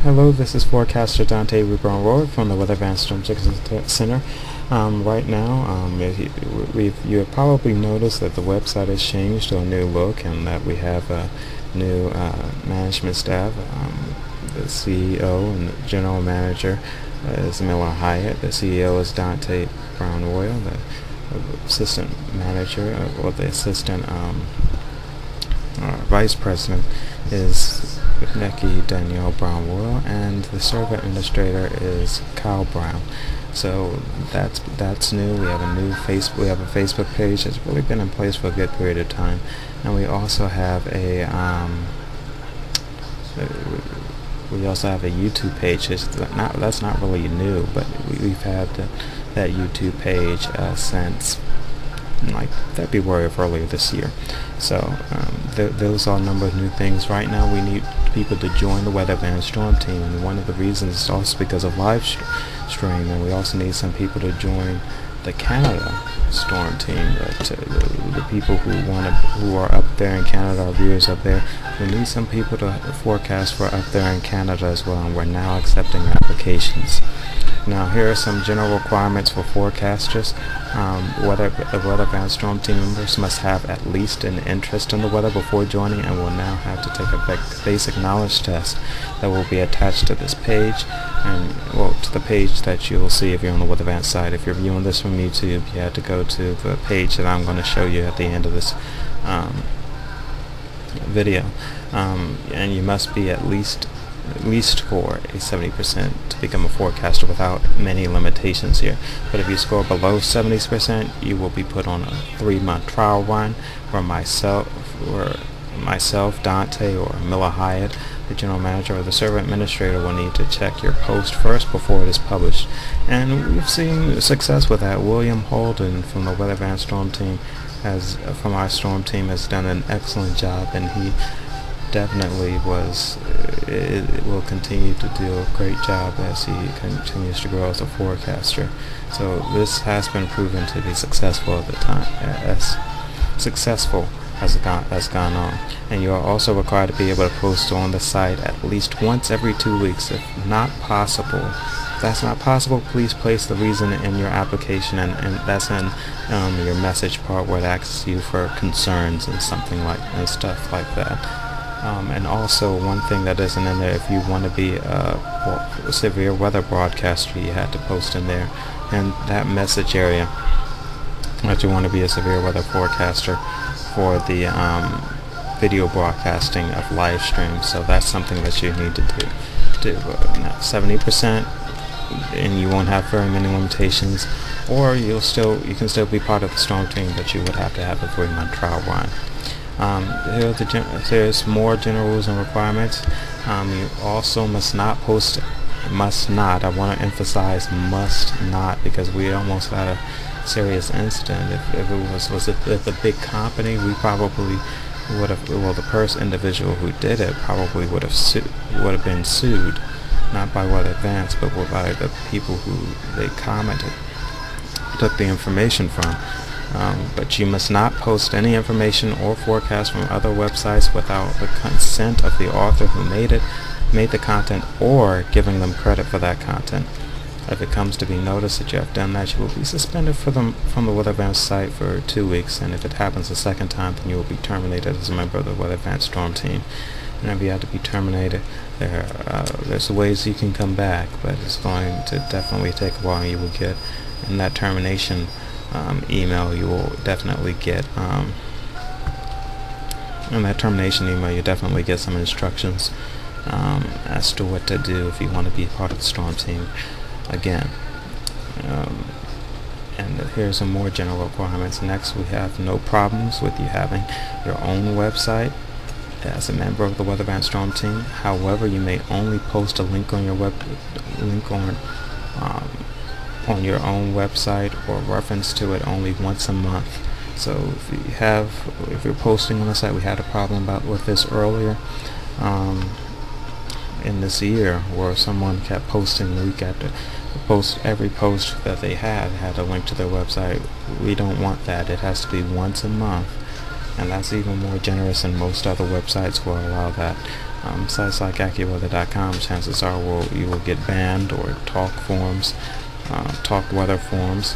Hello, this is forecaster Dante Rubron from the Weather Van Storm Center. Right now, you have probably noticed that the website has changed to a new look and that we have a new management staff. The CEO and the general manager is Miller Hyatt. The CEO is Dante Brown Royal. The assistant manager, or the assistant vice president is Nikki Danielle Brown Royal, and the server administrator is Kyle Brown. So that's new. We have a Facebook page that's really been in place for a good period of time, and we also have a YouTube page. That's not really new, but we've had that YouTube page since like February of earlier this year. So those are a number of new things. Right now we need people to join the Weather Van Storm team, and one of the reasons is also because of live stream, and we also need some people to join the Canada Storm team. The people who are up there in Canada, our viewers up there, we need some people to forecast for up there in Canada as well, and we're now accepting applications. Now, here are some general requirements for forecasters. The Weather Van Storm team members must have at least an interest in the weather before joining, and will now have to take a basic knowledge test that will be attached to this page, and to the page that you will see if you're on the Weather Van site. If you're viewing this from YouTube, you have to go to the page that I'm going to show you at the end of this video, and you must be at least score a 70% to become a forecaster without many limitations here. But if you score below 70%, you will be put on a 3-month trial run where myself, Dante, or Miller Hyatt, the general manager or the server administrator, will need to check your post first before it is published. And we've seen success with that. William Holden from the Weather Van Storm team has done an excellent job, and he definitely will continue to do a great job as he continues to grow as a forecaster. So this has been proven to be successful at the time, as gone on. And you are also required to be able to post on the site at least once every 2 weeks. If that's not possible, please place the reason in your application, and that's in your message part where it asks you for concerns and stuff like that. And also, one thing that isn't in there, if you want to be a severe weather broadcaster, you have to post in there, and that message area, that you want to be a severe weather forecaster for the video broadcasting of live streams. So that's something that you need to do. 70%, and you won't have very many limitations, or you can still be part of the storm team, but you would have to have a 3-month trial run. There's more general rules and requirements. You also must not post. I want to emphasize must not, because we almost had a serious incident. If it was a big company, we probably would have. Well, the individual who did it probably would have been sued, not by Weather Advance, but by the people who they took the information from. But you must not post any information or forecast from other websites without the consent of the author who made the content, or giving them credit for that content. If it comes to be noticed that you have done that, you will be suspended from the Weather Van site for 2 weeks, and if it happens a second time, then you will be terminated as a member of the Weather Van Storm team. And if you have to be terminated, there's ways you can come back, but it's going to definitely take a while. You will get in that termination email, you will definitely get in that termination email, you definitely get some instructions as to what to do if you want to be part of the storm team again. And here's some more general requirements. Next, we have no problems with you having your own website as a member of the Weather Van Storm team. However, you may only post a link on your on your own website, or reference to it, only once a month. So if you're posting on the site, we had a problem with this earlier in this year, where someone kept posting week after every post that they had a link to their website. We don't want that. It has to be once a month, and that's even more generous than most other websites will allow that. Sites like AccuWeather.com, chances are you will get banned, or talk weather forums,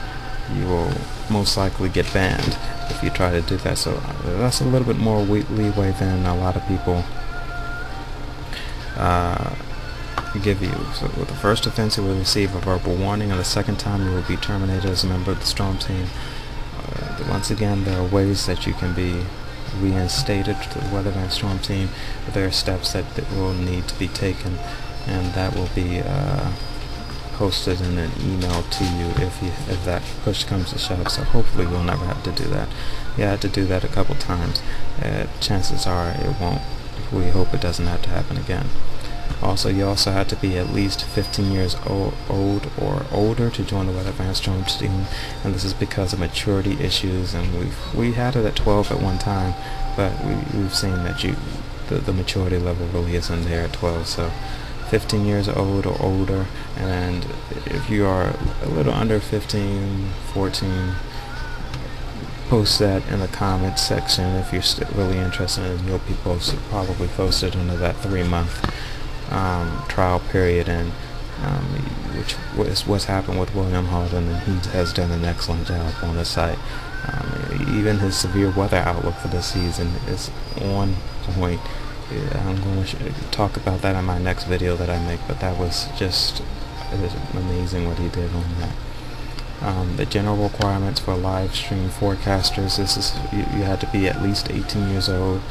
you will most likely get banned if you try to do that. So that's a little bit more leeway than a lot of people give you. So with the first offense, you will receive a verbal warning, and the second time you will be terminated as a member of the storm team. Once again, there are ways that you can be reinstated to the Weather Van Storm team, but there are steps that will need to be taken, and that will be posted in an email to you if that push comes to shove. So hopefully you'll never have to do that. You had to do that a couple times. Chances are it won't. We hope it doesn't have to happen again. Also, you also have to be at least 15 years old or older to join the Weather Van Storm team, and this is because of maturity issues. And we had it at 12 at one time, but we've seen that the maturity level really isn't there at 12. So 15 years old or older, and if you are a little under 15, 14, post that in the comments section if you're really interested, and you'll be probably posted under that 3-month trial period, and which is what's happened with William Holden, and he has done an excellent job on the site. Even his severe weather outlook for this season is on point. I'm going to talk about that in my next video that I make, but that was just amazing what he did on that. The general requirements for live stream forecasters: you had to be at least 18 years old,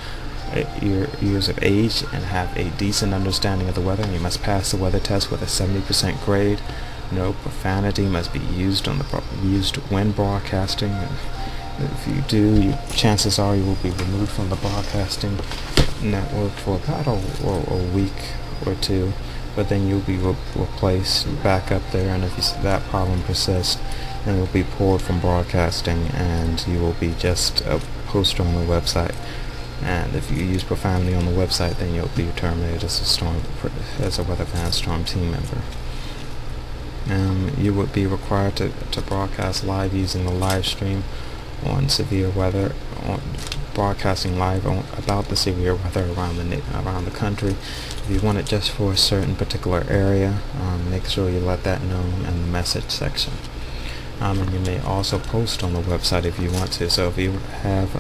years of age, and have a decent understanding of the weather. You must pass the weather test with a 70% grade. No profanity must be used when broadcasting. If you do, chances are you will be removed from the broadcasting network for about a week or two, but then you'll be replaced back up there, and if that problem persists, then you'll be pulled from broadcasting, and you will be just a poster on the website. And if you use profanity on the website, then you'll be terminated as a Weather Van Storm team member. You would be required to broadcast live using the live stream on severe weather, broadcasting live about the severe weather around the country. If you want it just for a certain particular area, make sure you let that know in the message section. And you may also post on the website if you want to. So if you have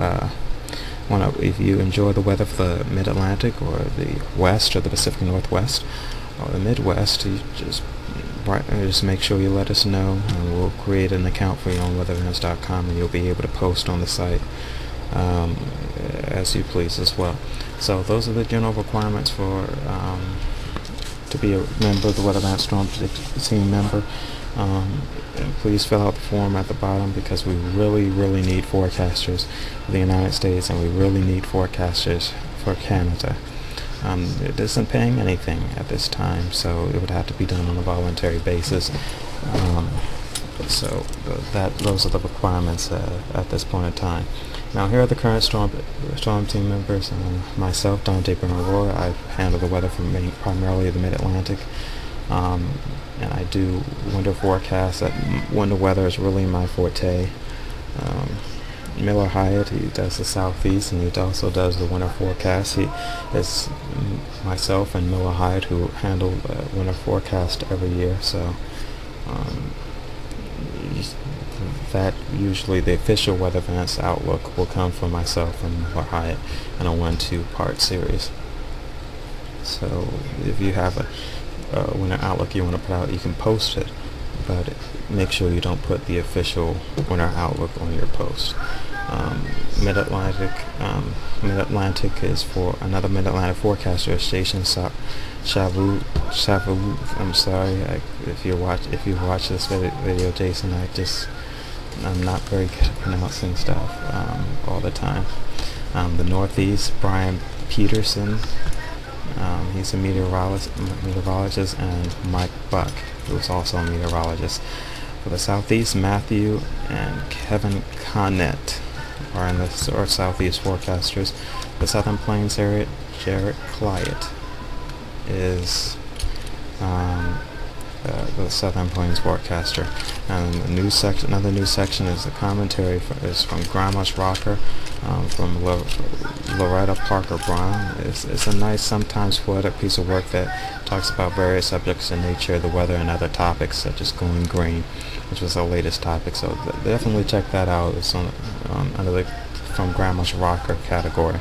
if you enjoy the weather for the Mid-Atlantic or the West or the Pacific Northwest or the Midwest, you just make sure you let us know, and we'll create an account for you on weathervans.com, and you'll be able to post on the site as you please as well. So those are the general requirements for to be a member of the Weather Van Storm team member. And please fill out the form at the bottom, because we really need forecasters for the United States, and we really need forecasters for Canada. It isn't paying anything at this time, so it would have to be done on a voluntary basis. So those are the requirements at this point in time. Now here are the current storm team members. Myself, Dante Bernard, I handle the weather for primarily the Mid-Atlantic, and I do winter forecasts. Winter weather is really my forte. Miller Hyatt, he does the Southeast, and he also does the winter forecast. It's myself and Miller Hyatt who handle winter forecast every year. So that usually the official Weather Van's outlook will come from myself and Miller Hyatt in a 1-2 part series. So if you have a winter outlook you want to put out, you can post it, but make sure you don't put the official winter outlook on your post. Mid-Atlantic is for another Mid-Atlantic forecaster station, Shavu. I'm sorry if you watch this video, Jason. I'm not very good at pronouncing stuff all the time. The Northeast, Brian Peterson. He's a meteorologist, and Mike Buck, who is also a meteorologist. For the Southeast, Matthew and Kevin Connett are in the Southeast forecasters. The Southern Plains area, Jarrett Clyett is the Southern Plains forecaster. And another new section is the commentary is from Grandma's Rocker, from Loretta Parker Brown. It's a nice, sometimes poetic piece of work that talks about various subjects in nature, the weather, and other topics such as going green, which was our latest topic. So definitely check that out. It's under the from Grandma's Rocker category.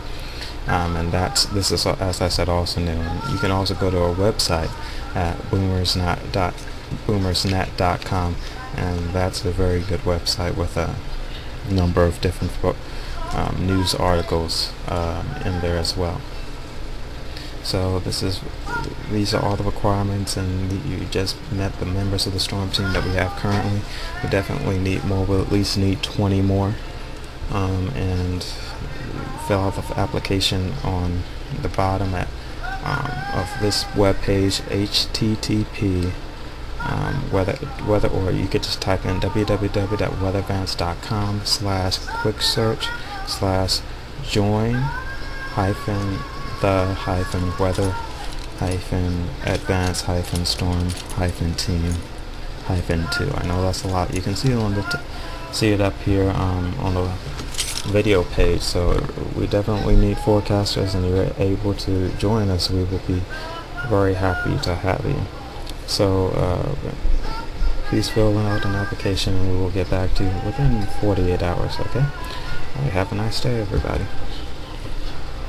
And this is, as I said, also new. And you can also go to our website at boomersnet.com, and that's a very good website with a number of different news articles in there as well. So these are all the requirements, and you just met the members of the Storm team that we have currently. We definitely need more. We'll at least need 20 more, and fill out the application on the bottom of this web page, http weather, or you could just type in www.weathervance.com/join-the-advance-storm-team-2. I know that's a lot. You can see it up here on the video page. So we definitely need forecasters, and you're able to join us. We will be very happy to have you. So please fill out an application, and we will get back to you within 48 hours. Okay? Have a nice day, everybody.